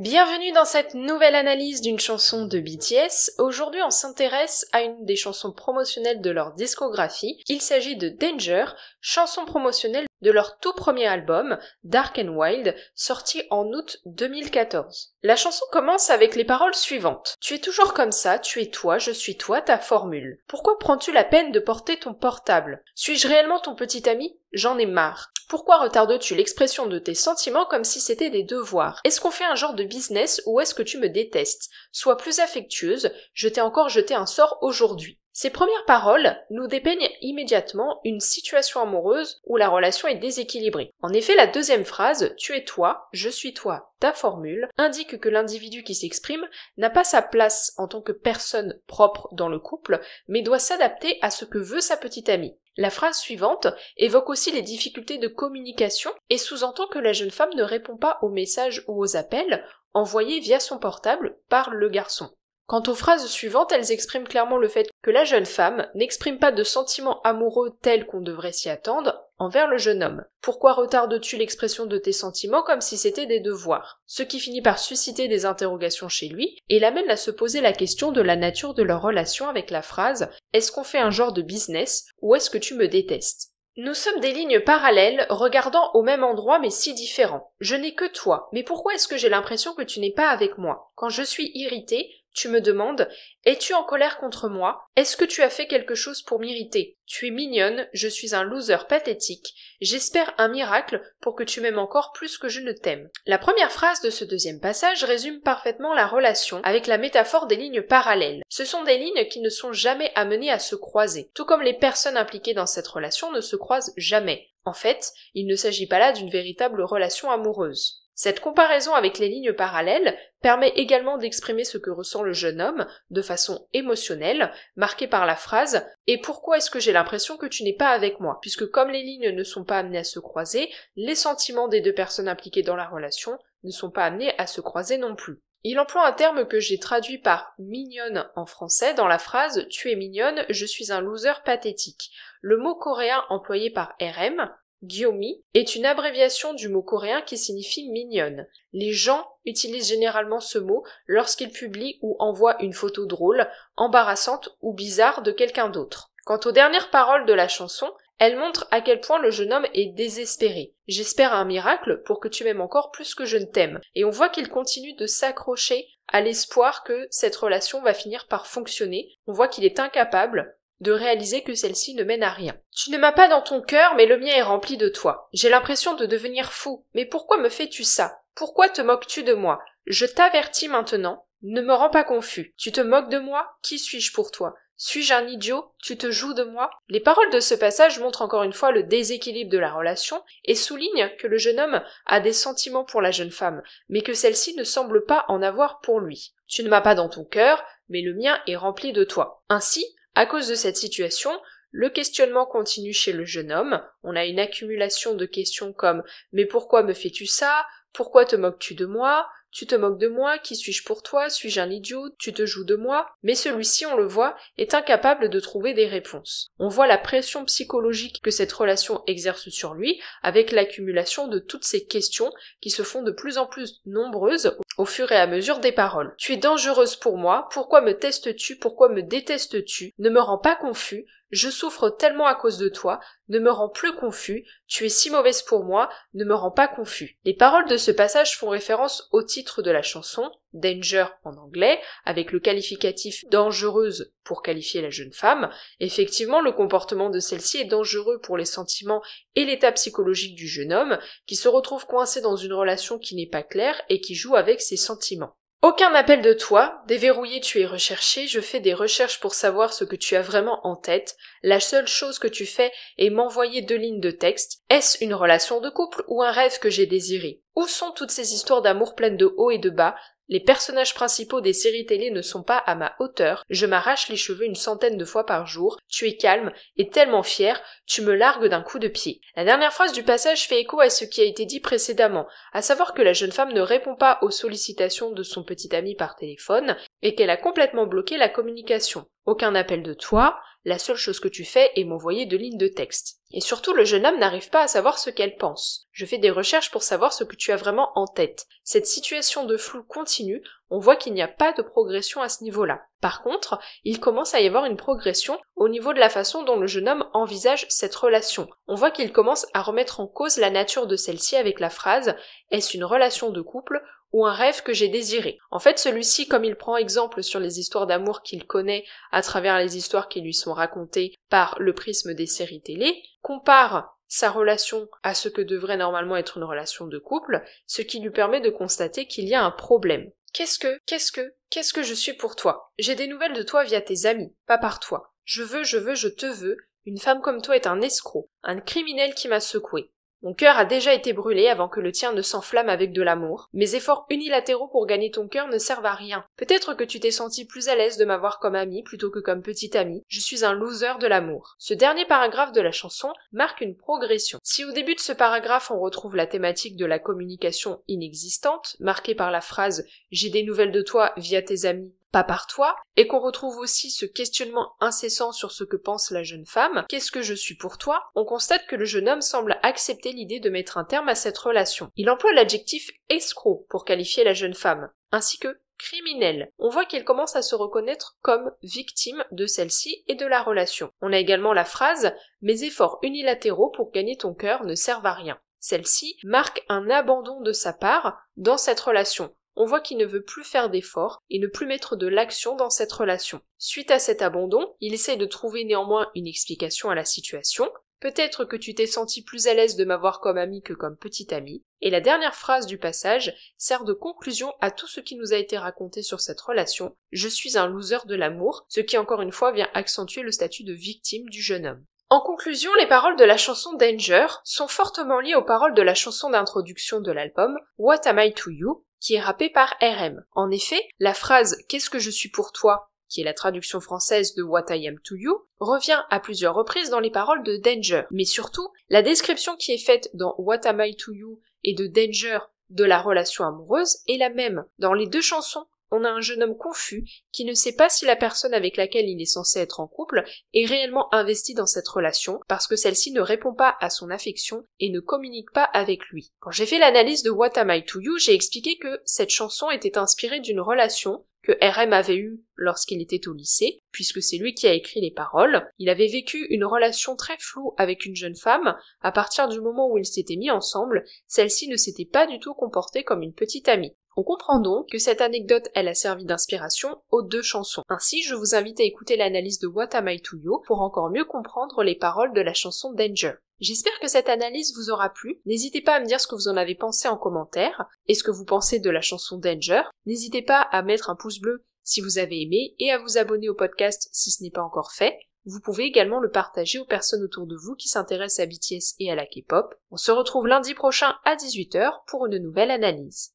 Bienvenue dans cette nouvelle analyse d'une chanson de BTS. Aujourd'hui, on s'intéresse à une des chansons promotionnelles de leur discographie. Il s'agit de Danger, chanson promotionnelle de leur tout premier album, Dark and Wild, sorti en août 2014. La chanson commence avec les paroles suivantes. Tu es toujours comme ça, tu es toi, je suis toi, ta formule. Pourquoi prends-tu la peine de porter ton portable? Suis-je réellement ton petit ami? J'en ai marre. Pourquoi retardes-tu l'expression de tes sentiments comme si c'était des devoirs? Est-ce qu'on fait un genre de business ou est-ce que tu me détestes? Sois plus affectueuse, je t'ai encore jeté un sort aujourd'hui. Ces premières paroles nous dépeignent immédiatement une situation amoureuse où la relation est déséquilibrée. En effet, la deuxième phrase, tu es toi, je suis toi, ta formule, indique que l'individu qui s'exprime n'a pas sa place en tant que personne propre dans le couple, mais doit s'adapter à ce que veut sa petite amie. La phrase suivante évoque aussi les difficultés de communication et sous-entend que la jeune femme ne répond pas aux messages ou aux appels envoyés via son portable par le garçon. Quant aux phrases suivantes, elles expriment clairement le fait que la jeune femme n'exprime pas de sentiments amoureux tels qu'on devrait s'y attendre envers le jeune homme. Pourquoi retardes-tu l'expression de tes sentiments comme si c'était des devoirs? Ce qui finit par susciter des interrogations chez lui et l'amène à se poser la question de la nature de leur relation avec la phrase « Est-ce qu'on fait un genre de business ou est-ce que tu me détestes ?» Nous sommes des lignes parallèles, regardant au même endroit mais si différents. Je n'ai que toi, mais pourquoi est-ce que j'ai l'impression que tu n'es pas avec moi? Quand je suis irritée, tu me demandes « Es-tu en colère contre moi? Est-ce que tu as fait quelque chose pour m'irriter? Tu es mignonne, je suis un loser pathétique. J'espère un miracle pour que tu m'aimes encore plus que je ne t'aime. » La première phrase de ce deuxième passage résume parfaitement la relation avec la métaphore des lignes parallèles. Ce sont des lignes qui ne sont jamais amenées à se croiser, tout comme les personnes impliquées dans cette relation ne se croisent jamais. En fait, il ne s'agit pas là d'une véritable relation amoureuse. Cette comparaison avec les lignes parallèles permet également d'exprimer ce que ressent le jeune homme de façon émotionnelle, marquée par la phrase « Et pourquoi est-ce que j'ai l'impression que tu n'es pas avec moi ?» Puisque comme les lignes ne sont pas amenées à se croiser, les sentiments des deux personnes impliquées dans la relation ne sont pas amenés à se croiser non plus. Il emploie un terme que j'ai traduit par « mignonne » en français dans la phrase « Tu es mignonne, je suis un loser pathétique ». Le mot coréen employé par RM, Gyomi, est une abréviation du mot coréen qui signifie mignonne. Les gens utilisent généralement ce mot lorsqu'ils publient ou envoient une photo drôle, embarrassante ou bizarre de quelqu'un d'autre. Quant aux dernières paroles de la chanson, elles montrent à quel point le jeune homme est désespéré. J'espère un miracle pour que tu m'aimes encore plus que je ne t'aime. Et on voit qu'il continue de s'accrocher à l'espoir que cette relation va finir par fonctionner. On voit qu'il est incapable de réaliser que celle-ci ne mène à rien. Tu ne m'as pas dans ton cœur, mais le mien est rempli de toi. J'ai l'impression de devenir fou. Mais pourquoi me fais-tu ça? Pourquoi te moques-tu de moi? Je t'avertis maintenant, ne me rends pas confus. Tu te moques de moi? Qui suis-je pour toi? Suis-je un idiot? Tu te joues de moi? Les paroles de ce passage montrent encore une fois le déséquilibre de la relation et soulignent que le jeune homme a des sentiments pour la jeune femme, mais que celle-ci ne semble pas en avoir pour lui. Tu ne m'as pas dans ton cœur, mais le mien est rempli de toi. Ainsi, à cause de cette situation, le questionnement continue chez le jeune homme. On a une accumulation de questions comme « Mais pourquoi me fais-tu ça? Pourquoi te moques-tu de moi? Tu te moques de moi? Qui suis-je pour toi? Suis-je un idiot? Tu te joues de moi ?» Mais celui-ci, on le voit, est incapable de trouver des réponses. On voit la pression psychologique que cette relation exerce sur lui, avec l'accumulation de toutes ces questions qui se font de plus en plus nombreuses au fur et à mesure des paroles. Tu es dangereuse pour moi, pourquoi me testes-tu, pourquoi me détestes-tu, ne me rends pas confus, je souffre tellement à cause de toi, ne me rends plus confus, tu es si mauvaise pour moi, ne me rends pas confus. Les paroles de ce passage font référence au titre de la chanson, Danger en anglais, avec le qualificatif dangereuse pour qualifier la jeune femme. Effectivement, le comportement de celle-ci est dangereux pour les sentiments et l'état psychologique du jeune homme, qui se retrouve coincé dans une relation qui n'est pas claire et qui joue avec ses sentiments. Aucun appel de toi, déverrouillé tu es recherché, je fais des recherches pour savoir ce que tu as vraiment en tête, la seule chose que tu fais est m'envoyer 2 lignes de texte, est-ce une relation de couple ou un rêve que j'ai désiré? Où sont toutes ces histoires d'amour pleines de hauts et de bas? Les personnages principaux des séries télé ne sont pas à ma hauteur, je m'arrache les cheveux une centaine de fois par jour, tu es calme et tellement fier, tu me largues d'un coup de pied. La dernière phrase du passage fait écho à ce qui a été dit précédemment, à savoir que la jeune femme ne répond pas aux sollicitations de son petit ami par téléphone, et qu'elle a complètement bloqué la communication. Aucun appel de toi, la seule chose que tu fais est m'envoyer 2 lignes de texte. Et surtout, le jeune homme n'arrive pas à savoir ce qu'elle pense. Je fais des recherches pour savoir ce que tu as vraiment en tête. Cette situation de flou continue, on voit qu'il n'y a pas de progression à ce niveau-là. Par contre, il commence à y avoir une progression au niveau de la façon dont le jeune homme envisage cette relation. On voit qu'il commence à remettre en cause la nature de celle-ci avec la phrase « Est-ce une relation de couple ?» ou un rêve que j'ai désiré. En fait, celui-ci, comme il prend exemple sur les histoires d'amour qu'il connaît à travers les histoires qui lui sont racontées par le prisme des séries télé, compare sa relation à ce que devrait normalement être une relation de couple, ce qui lui permet de constater qu'il y a un problème. Qu'est-ce que je suis pour toi? J'ai des nouvelles de toi via tes amis, pas par toi. Je te veux. Une femme comme toi est un escroc, un criminel qui m'a secoué. Mon cœur a déjà été brûlé avant que le tien ne s'enflamme avec de l'amour. Mes efforts unilatéraux pour gagner ton cœur ne servent à rien. Peut-être que tu t'es senti plus à l'aise de m'avoir comme ami plutôt que comme petit ami. Je suis un loser de l'amour. Ce dernier paragraphe de la chanson marque une progression. Si au début de ce paragraphe on retrouve la thématique de la communication inexistante, marquée par la phrase « J'ai des nouvelles de toi via tes amis », pas par toi, et qu'on retrouve aussi ce questionnement incessant sur ce que pense la jeune femme, qu'est-ce que je suis pour toi, on constate que le jeune homme semble accepter l'idée de mettre un terme à cette relation. Il emploie l'adjectif escroc pour qualifier la jeune femme, ainsi que criminel. On voit qu'il commence à se reconnaître comme victime de celle-ci et de la relation. On a également la phrase « Mes efforts unilatéraux pour gagner ton cœur ne servent à rien ». Celle-ci marque un abandon de sa part dans cette relation. On voit qu'il ne veut plus faire d'efforts et ne plus mettre de l'action dans cette relation. Suite à cet abandon, il essaie de trouver néanmoins une explication à la situation. Peut-être que tu t'es senti plus à l'aise de m'avoir comme ami que comme petit ami. Et la dernière phrase du passage sert de conclusion à tout ce qui nous a été raconté sur cette relation. Je suis un loser de l'amour, ce qui encore une fois vient accentuer le statut de victime du jeune homme. En conclusion, les paroles de la chanson Danger sont fortement liées aux paroles de la chanson d'introduction de l'album What Am I to You, qui est rappée par RM. En effet, la phrase « Qu'est-ce que je suis pour toi ?» qui est la traduction française de What I Am to You, revient à plusieurs reprises dans les paroles de Danger. Mais surtout, la description qui est faite dans What Am I to You et de Danger de la relation amoureuse est la même. Dans les deux chansons, on a un jeune homme confus qui ne sait pas si la personne avec laquelle il est censé être en couple est réellement investie dans cette relation parce que celle-ci ne répond pas à son affection et ne communique pas avec lui. Quand j'ai fait l'analyse de What Am I to You, j'ai expliqué que cette chanson était inspirée d'une relation que RM avait eue lorsqu'il était au lycée, puisque c'est lui qui a écrit les paroles. Il avait vécu une relation très floue avec une jeune femme. À partir du moment où ils s'étaient mis ensemble, celle-ci ne s'était pas du tout comportée comme une petite amie. On comprend donc que cette anecdote, elle a servi d'inspiration aux deux chansons. Ainsi, je vous invite à écouter l'analyse de What Am I to You pour encore mieux comprendre les paroles de la chanson Danger. J'espère que cette analyse vous aura plu. N'hésitez pas à me dire ce que vous en avez pensé en commentaire et ce que vous pensez de la chanson Danger. N'hésitez pas à mettre un pouce bleu si vous avez aimé et à vous abonner au podcast si ce n'est pas encore fait. Vous pouvez également le partager aux personnes autour de vous qui s'intéressent à BTS et à la K-pop. On se retrouve lundi prochain à 18h pour une nouvelle analyse.